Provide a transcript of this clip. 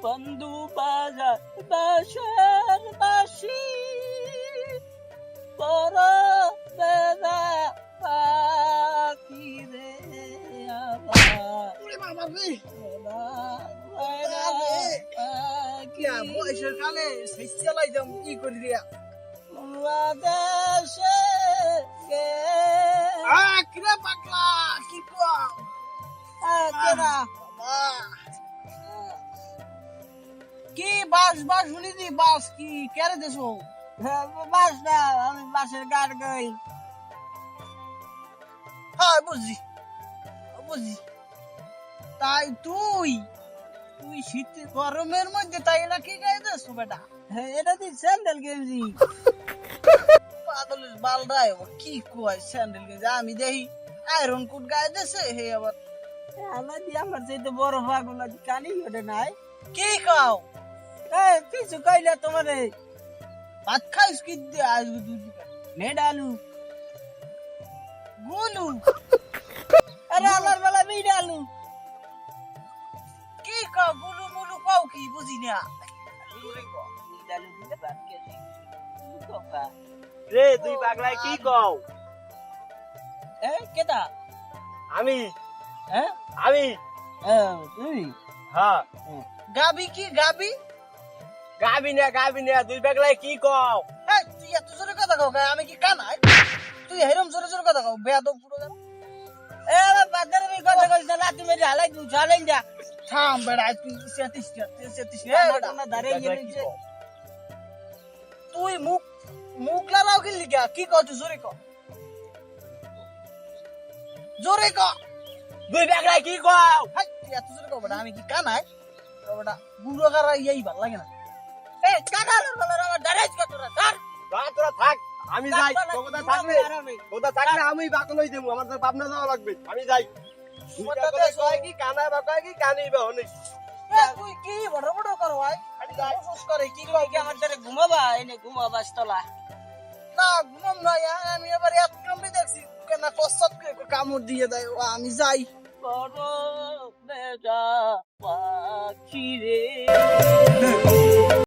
বন্ধু বাজার বাসার বাসি পর বেদা পাখি রে আমার ওরে বাবা রে কি পাখি বয়সের কালে সেই চালাই যাম কি করি রে দেশে কে কিরে পাগলা কি কও কেনা বাবা কি বাস বাস শুনি দি বাস কি কেরে দেছো বাস না আমি বাসের গান গাই হ্যাঁ বুঝি বুঝি তাই তুই তুই শীতে গরমের মধ্যে তাই না কি গায়ে দেছো বেটা এটা তুই স্যান্ডেল গেঞ্জি পাগলের বালরায় কি কয় স্যান্ডেল গেঞ্জি আমি দেখি আয়রন কোট গায়ে দেছে হে আবার আমার চাইতে বড় পাগল আজ কানি ওঠে নাই কি খাও কিছু কইলে তোমারে ভাত খাইস কি দিয়ে আজকে দুধ মেডালু গুলু আরে আলার বেলা মেডালু কি খাও গুলু মুলু খাও কি বুঝি না মেডালু দিলে ভাত খেয়েছি কথা রে তুই পাগলাই কি কও কেটা আমি হ্যাঁ আমি তুমি হ্যাঁ গাবি কি গাবি গাবি না তুই পাগলাই কি কও এই তুই এত জোরে কথা কও আমি কি কানাই তুই হেরম জোরে জোরে কথা কও বেয়াদব পুরো বাজারে আমি কথা কইছ না তুমি ঢালাই দু ঝালেন যা থাম বেড়া তুই সেতিস না দাঁড়িয়ে গেলি যে তুই মুখ মুখ লাগাও কি লিগা কি কও তুই জোরে কও জোরে কও তুই পাগলাই কি কও হাই তুই এত জোরে কও বেটা আমি কি কানাই বেটা বুড়ো কারা ইয়াই ভাল লাগে না এ কানালের বলে আমার দাঁড়াই কত রে ধর তোরা থাক আমি যাই তোরা থাকলে আমি বাকল হই দেবো আমার তো পাবনা যাওয়া লাগবে আমি যাই কি কানা বাকা কি কানি বা অনেক তুই কি বড় বড় করো ভাই আরে গাছ করে কি কই কি আমার ধারে ঘুমাবা এনে ঘুমাবা তলা না ঘুমাম না আমি এবার এক কামড়ে দেখছি কেন পশ্চাৎ করে কামড় দিয়ে দেয় ও আমি যাই বড় বেজা পাখি রে